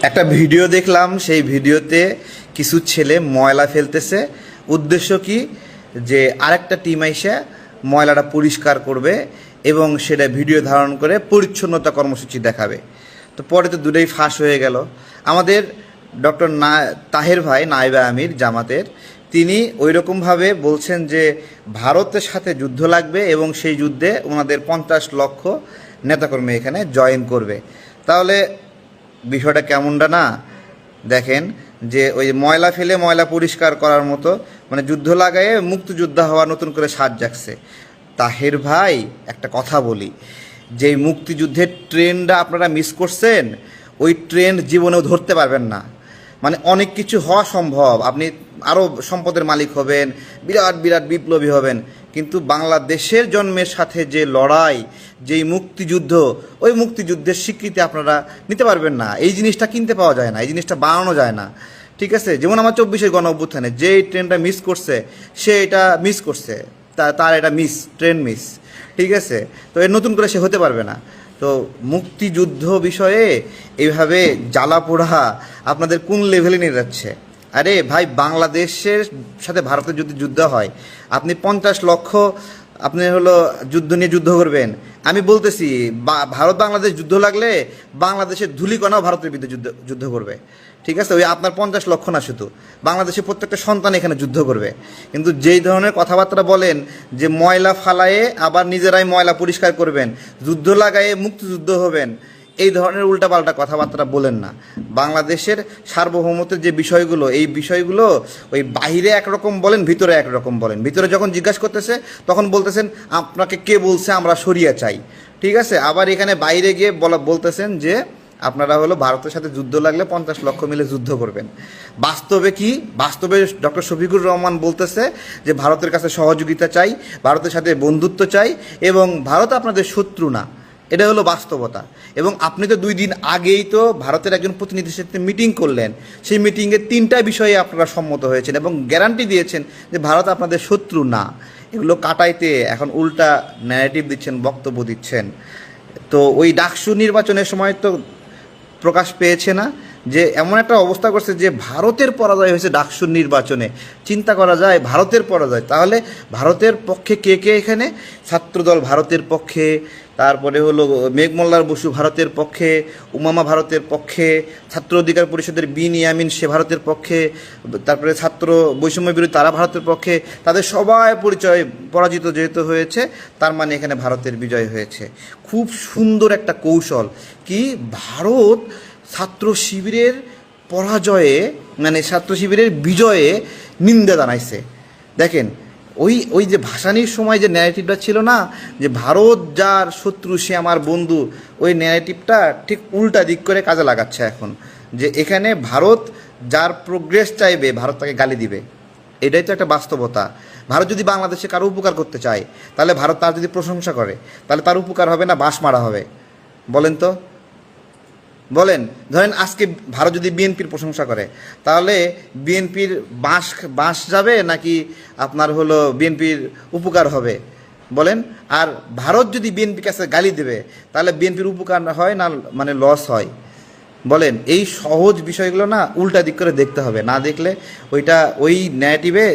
একটা ভিডিও দেখলাম, সেই ভিডিওতে কিছু ছেলে ময়লা ফেলতেছে। উদ্দেশ্য কি? যে আরেকটা টিম এসে ময়লাটা পরিষ্কার করবে এবং সেটা ভিডিও ধারণ করে পরিচ্ছন্নতা কর্মসূচি দেখাবে। তো পরে তো দুটোই ফাঁস হয়ে গেল। আমাদের ডক্টর তাহের ভাই নাইবা আমির জামাতের, তিনি ওই রকমভাবে বলছেন যে ভারতের সাথে যুদ্ধ লাগবে এবং সেই যুদ্ধে ওনাদের 50 লক্ষ নেতাকর্মী এখানে জয়েন করবে। তাহলে বিষয়টা কেমনটা না? দেখেন যে ওই ময়লা ফেলে ময়লা পরিষ্কার করার মতো, মানে যুদ্ধ লাগায়ে মুক্তিযোদ্ধা হওয়া নতুন করে সাজ জাগছে। তাহের ভাই, একটা কথা বলি, যেই মুক্তিযুদ্ধের ট্রেন্ডটা আপনারা মিস করছেন, ওই ট্রেন্ড জীবনেও ধরতে পারবেন না। মানে অনেক কিছু হওয়া সম্ভব, আপনি আরও সম্পদের মালিক হবেন, বিরাট বিরাট বিপ্লবী হবেন, কিন্তু বাংলাদেশের জন্মের সাথে যে লড়াই, যেই মুক্তিযুদ্ধ, ওই মুক্তিযুদ্ধের স্বীকৃতি আপনারা নিতে পারবেন না। এই জিনিসটা কিনতে পাওয়া যায় না, এই জিনিসটা বানানো যায় না। ঠিক আছে? যেমন আমার 24-এর গণ অভ্যুত্থানে যেই ট্রেনটা মিস করছে, সে এটা মিস করছে, তার এটা মিস, ট্রেন মিস। ঠিক আছে? তো এর নতুন করে সে হতে পারবে না। তো মুক্তিযুদ্ধ বিষয়ে এইভাবে জ্বালা পোড়া আপনাদের কোন লেভেলে নিয়ে যাচ্ছে? আরে ভাই, বাংলাদেশের সাথে ভারতের যদি যুদ্ধ হয়, আপনি 50 লক্ষ আপনি যুদ্ধ নিয়ে যুদ্ধ করবেন। আমি বলতেছি, ভারত বাংলাদেশ যুদ্ধ লাগলে বাংলাদেশের ধূলিকণাও ভারতের বিরুদ্ধে যুদ্ধ করবে। ঠিক আছে? ওই আপনার 50 লক্ষ না, শুধু বাংলাদেশের প্রত্যেকটা সন্তান এখানে যুদ্ধ করবে। কিন্তু যেই ধরনের কথাবার্তা বলেন যে ময়লা ফালায়ে আবার নিজেরাই ময়লা পরিষ্কার করবেন, যুদ্ধ লাগায়ে মুক্তিযুদ্ধ হবেন, এই ধরনের উল্টাপাল্টা কথাবার্তা বলেন না। বাংলাদেশের সার্বভৌমত্বের যে বিষয়গুলো, এই বিষয়গুলো ওই বাহিরে একরকম বলেন, ভিতরে একরকম বলেন। ভিতরে যখন জিজ্ঞাসা করতেছে তখন বলতেছেন আপনাকে কে বলছে আমরা সরিয়ে চাই। ঠিক আছে? আবার এখানে বাইরে গিয়ে বলতেছেন যে আপনারা ভারতের সাথে যুদ্ধ লাগলে 50 লক্ষ মিলে যুদ্ধ করবেন। বাস্তবে কি? বাস্তবে ডক্টর শফিকুর রহমান বলতেছে যে ভারতের কাছে সহযোগিতা চাই, ভারতের সাথে বন্ধুত্ব চাই এবং ভারত আপনাদের শত্রু না। এটা বাস্তবতা। এবং আপনি তো 2 দিন আগেই তো ভারতের একজন প্রতিনিধির সাথে মিটিং করলেন। সেই মিটিংয়ে 3টা বিষয়ে আপনারা সম্মত হয়েছেন এবং গ্যারান্টি দিয়েছেন যে ভারত আপনাদের শত্রু না। এগুলো কাটাইতে এখন উল্টা ন্যারেটিভ দিচ্ছেন, বক্তব্য দিচ্ছেন। তো ওই ডাকসু নির্বাচনের সময় তো প্রকাশ পেয়েছে না যে এমন একটা অবস্থা করছে যে ভারতের পরাজয় হয়েছে ডাকসুর নির্বাচনে। চিন্তা করা যায়, ভারতের পরাজয়। তাহলে ভারতের পক্ষে কে কে এখানে? ছাত্রদল ভারতের পক্ষে, তারপরে মেঘমল্লার বসু ভারতের পক্ষে, উমামা ভারতের পক্ষে, ছাত্র অধিকার পরিষদের বিন ইয়ামিন সে ভারতের পক্ষে, তারপরে ছাত্র বৈষম্য বিরোধী তারা ভারতের পক্ষে। তাদের সবাই পরিচয় পরাজিত যেহেতু হয়েছে, তার মানে এখানে ভারতের বিজয় হয়েছে। খুব সুন্দর একটা কৌশল কি, ভারত ছাত্র শিবিরের পরাজয়ে, মানে ছাত্র শিবিরের বিজয়ে নিন্দা জানাইছে। দেখেন, ওই যে ভাসানির সময় যে ন্যারেটিভটা ছিল না, যে ভারত যার শত্রু সে আমার বন্ধু, ওই ন্যারেটিভটা ঠিক উল্টা দিক করে কাজে লাগাচ্ছে এখন। যে এখানে ভারত যার প্রোগ্রেস চাইবে, ভারত তাকে গালি দিবে। এটাই তো একটা বাস্তবতা। ভারত যদি বাংলাদেশে কারো উপকার করতে চায়, তাহলে ভারত তার যদি প্রশংসা করে, তাহলে তার উপকার হবে না বাঁশ মারা হবে? বলেন তো, বলেন। ধরেন আজকে ভারত যদি বিএনপির প্রশংসা করে, তাহলে বিএনপির বাঁশ যাবে নাকি আপনার বিএনপির উপকার হবে? বলেন। আর ভারত যদি বিএনপির কাছে গালি দেবে, তাহলে বিএনপির উপকার হয় না মানে লস হয়? বলেন। এই সহজ বিষয়গুলো না উল্টা দিক করে দেখতে হবে, না দেখলে ওই ন্যারেটিভে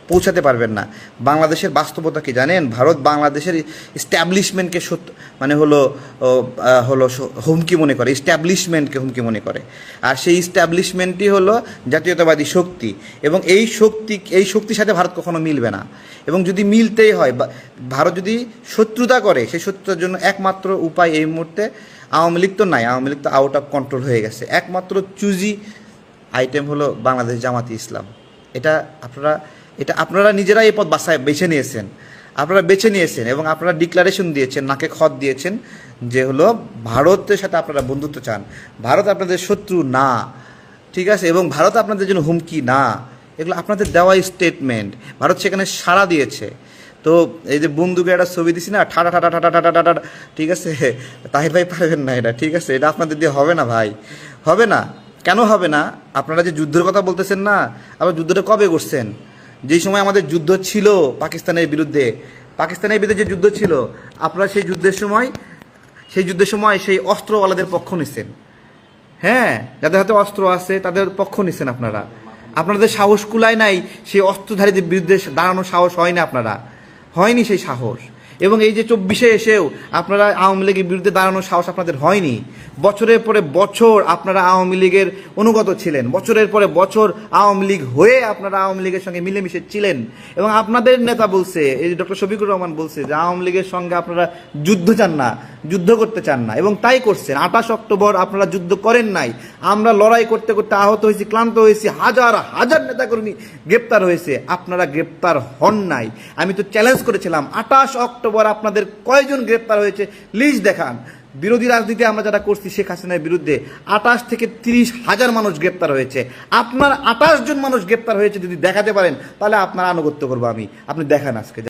পৌঁছাতে পারবেন না। বাংলাদেশের বাস্তবতা কি জানেন? ভারত বাংলাদেশের ইস্ট্যাবলিশমেন্টকে মানে হুমকি মনে করে, ইস্ট্যাবলিশমেন্টকে হুমকি মনে করে। আর সেই ইস্ট্যাবলিশমেন্টই জাতীয়তাবাদী শক্তি, এবং এই শক্তির সাথে ভারত কখনো মিলবে না। এবং যদি মিলতেই হয়, ভারত যদি শত্রুতা করে, সেই শত্রুতার জন্য একমাত্র উপায় এই মুহূর্তে, আওয়ামী লীগ তো নাই, আওয়ামী লীগ তো আউট অফ কন্ট্রোল হয়ে গেছে। একমাত্র চুজি আইটেম বাংলাদেশ জামাতি ইসলাম। এটা আপনারা নিজেরাই এই পথ বেছে নিয়েছেন, এবং আপনারা ডিক্লারেশন দিয়েছেন, নাকে খত দিয়েছেন যে ভারতের সাথে আপনারা বন্ধুত্ব চান, ভারত আপনাদের শত্রু না। ঠিক আছে? এবং ভারত আপনাদের জন্য হুমকি না। এগুলো আপনাদের দেওয়া স্টেটমেন্ট, ভারত সেখানে সাড়া দিয়েছে। তো এই যে বন্দুকের একটা ছবি দিছি না, ঠাটা ঠাটা ঠাটা ঠাটা ঠাটা, ঠিক আছে? তাহির ভাই পারবেন না এটা। ঠিক আছে? এটা আপনাদের দিয়ে হবে না ভাই, হবে না। কেন হবে না? আপনারা যে যুদ্ধের কথা বলতেছেন না, আবার যুদ্ধটা কবে করছেন? যেই সময় আমাদের যুদ্ধ ছিল পাকিস্তানের বিরুদ্ধে যে যুদ্ধ ছিল, আপনারা সেই যুদ্ধের সময় সেই অস্ত্রওয়ালাদের পক্ষ নিচ্ছেন। হ্যাঁ, যাদের হাতে অস্ত্র আছে তাদের পক্ষ নিচ্ছেন আপনারা। আপনাদের সাহস কুলায় নাই, সেই অস্ত্রধারীদের বিরুদ্ধে দাঁড়ানোর সাহস হয় না, আপনারা হয়নি সেই সাহস। এবং এই যে 24-এ এসেও আপনারা আওয়ামী লীগের বিরুদ্ধে দাঁড়ানোর সাহস আপনাদের হয়নি। বছরের পরে বছর আপনারা আওয়ামী লীগের অনুগত ছিলেন, বছরের পরে বছর আওয়ামী লীগ হয়ে আপনারা আওয়ামী লীগের সঙ্গে মিলেমিশে ছিলেন। এবং আপনাদের নেতা বলছে, এই যে ডক্টর শফিকুর রহমান বলছে যে আওয়ামী লীগের সঙ্গে আপনারা যুদ্ধ চান না, যুদ্ধ করতে চান না, এবং তাই করছেন। 28 অক্টোবর আপনারা যুদ্ধ করেন নাই, আমরা লড়াই করতে করতে আহত হয়েছি, ক্লান্ত হয়েছি, হাজার হাজার নেতাকর্মী গ্রেপ্তার হয়েছে, আপনারা গ্রেপ্তার হন নাই। আমি তো চ্যালেঞ্জ করেছিলাম 28 অক্টোবর আপনাদের কয়জন গ্রেপ্তার হয়েছে লিস্ট দেখান। বিরোধী রাজনীতি আমরা যারা করছি শেখ হাসিনার বিরুদ্ধে 28 থেকে 30,000 মানুষ গ্রেপ্তার হয়েছে। আপনার 28 জন মানুষ গ্রেপ্তার হয়েছে যদি দেখাতে পারেন তাহলে আপনার আনুগত্য করবো আমি। আপনি দেখান আজকে।